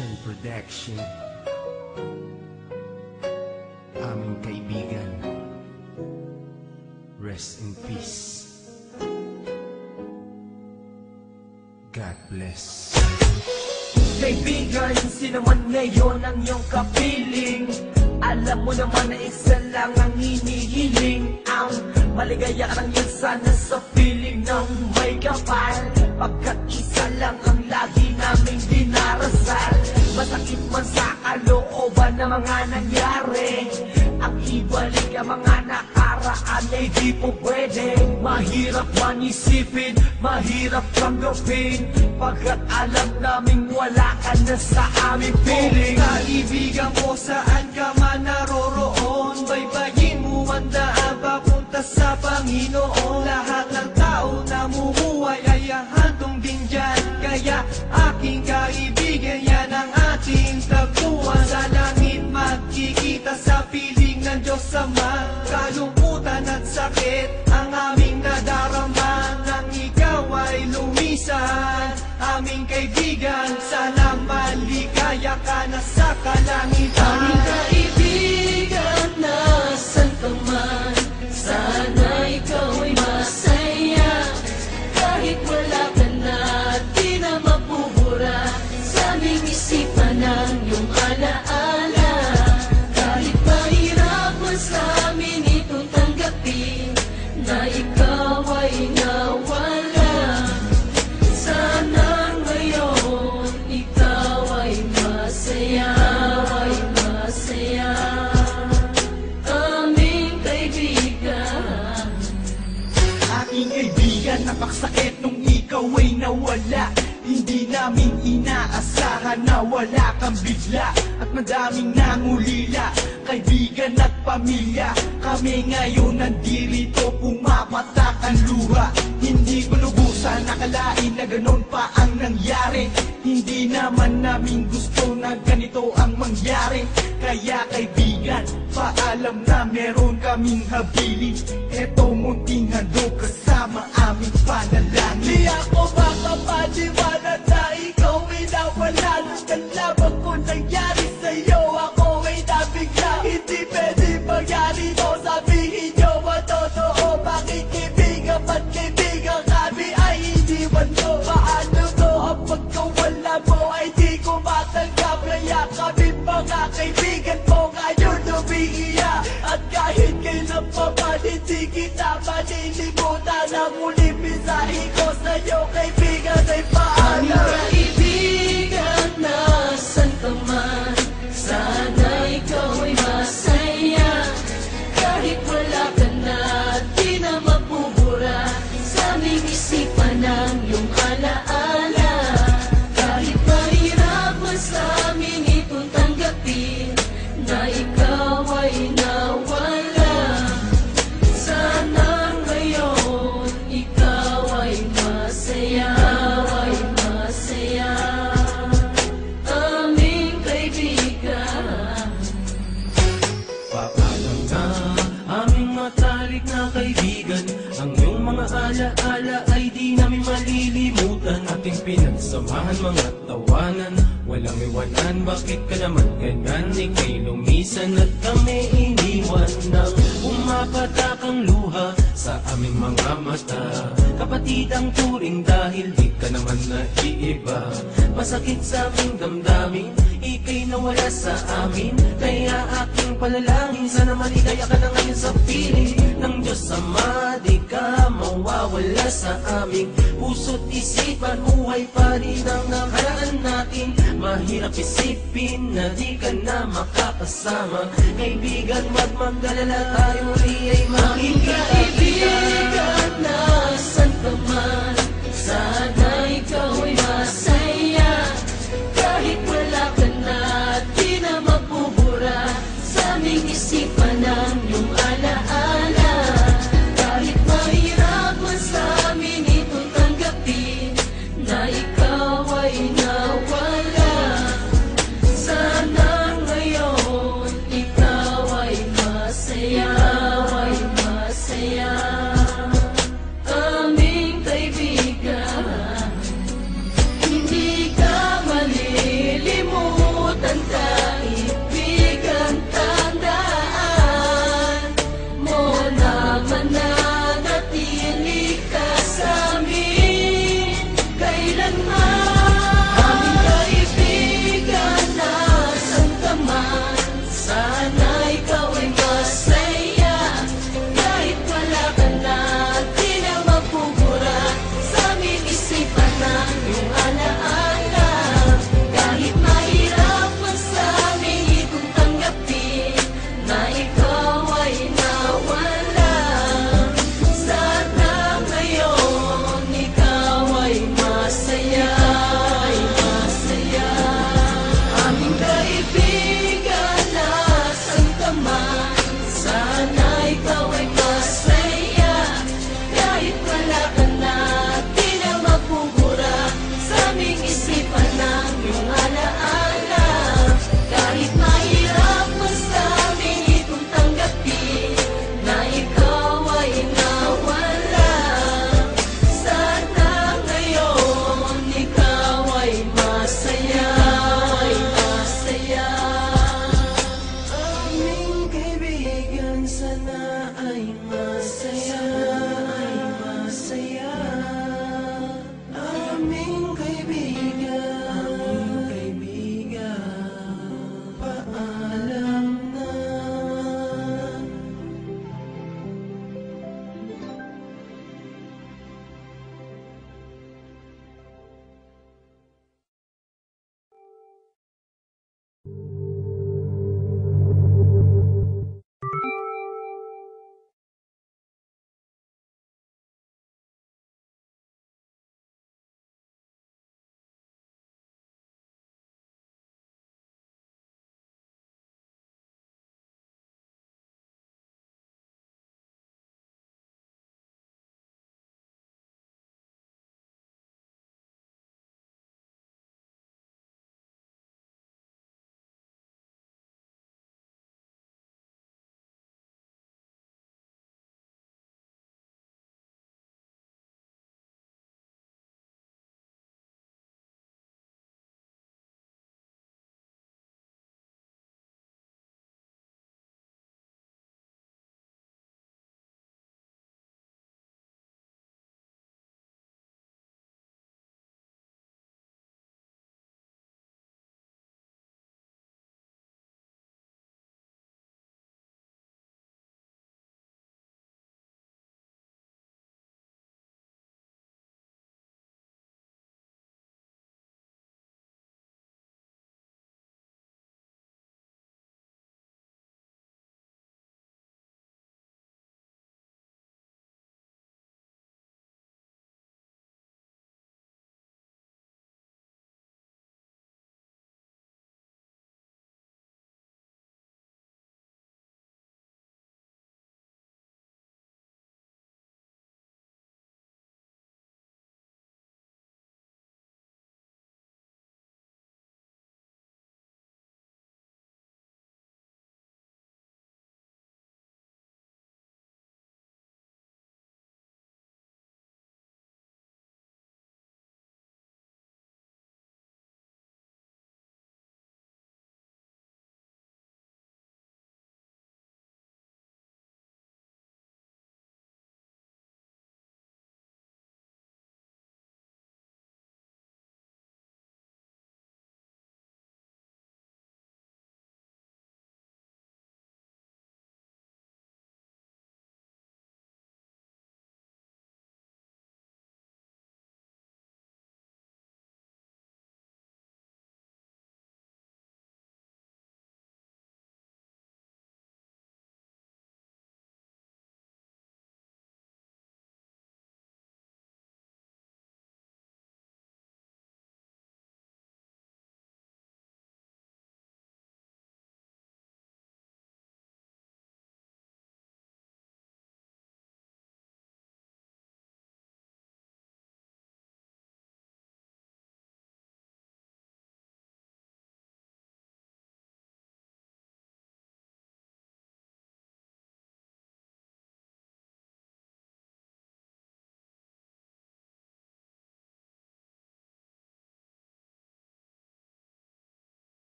Action Production. Aming kaibigan, rest in peace. God bless. Kaibigan, sino man ngayon ang iyong kapiling? Alam mo naman na isa lang ang hinihiling. Ang maligaya ka lang yan sana sa piling ng may kapal, pagkat isa lang ang lagi naming dinarasal. Masakit man sa kalooban na mga nangyari, ang ibalik ang mga nakaraan ay di po pwede. Mahirap man isipin, mahirap tanggapin, pagkat alam naming wala ka na sa aming piling. Kaibigan ko, saan ka man naroroon, baybayin mo ang daan papunta sa Panginoon. Lahat ng tao na mumuhay ay hantong din dyan, kaya aking kaibigan, yan ang ating tagpuan. Sa langit magkikita sa piling ng Diyos Ama, kalungkutan at sakit ang aming nadarama. Nang ikaw ay lumisan, aming kaibigan, sana maligaya ka na sa kalangitan. Aming kaibigan, nasan ka man, sana ikaw ay masaya. Kahit wala ka na, di na mapubura sa aming isipan ang iyong alaala. Kahit mahirap man sa amin itong tanggapin, na ikaw ay nawala. Sana ngayon ikaw ay masaya, ay masaya. Aming kaibigan, Aking kaibigan, napakasakit nung ikaw ay nawala. Hindi namin inaasahan na wala kang bigla, at madaming nangulila, kaibigan at pamilya. Kami ngayon nandirito, pumapatak ang luha. Hindi ko lubusan nakalain na ganon pa ang nangyari. Hindi naman namin gusto na ganito ang mangyari. Kaya kaibigan, paalam na meron kaming habilin. Eto munting handog kasama aming panalangin. Di ako makapaniwala na ikaw ay nawala. Nang labang ko nangyari sa'yo, ako ay nabigla. Hindi pwede mangyari to, sabihin nyo ang totoo. Bakit kaibigan ba't kaibigan kami ay hindi man mo? Paano mo ang pagkawala mo ay di ko matanggap? Kaya kami mga kaibigan mo ngayon umiiyak, at kahit kailan pa man hindi kita malilimutan. Ang muling mensahe ko sa'yo kaibigan ay aming paalam. kaibigan, nasan ka man, sana ikaw ay masaya. Kahit wala ka na, di na mapubura sa aming isipan ang iyong alaala. Kahit mahirap man sa amin itong tanggapin, na ikaw ay nawala. Sana ngayon ikaw ay masaya, ay masaya. Aming kaibigan, Paalam na aming matalik na kaibigan, ang iyong mga alaala ay di namin malilimutan. Ating pinagsamahan mga tawanan, walang iwanan. Bakit ka naman ganyan? Ika'y lumisan at kami iniwan. Nang umapatak ang luha sa aming mga mata, kapatid ang turing dahil di ka naman naiiba. Masakit sa aming damdamin, ika'y nawala sa amin. Kaya aking palalangin, sana maligaya ka na ngayon sa piling ng Diyos Ama. Di ka mawawala sa aming puso't isipan, buhay pa rin ang nakaraan natin. Mahirap isipin na di ka na makakasama. Kaibigan, wag magdalala, tayo muli ay makikita.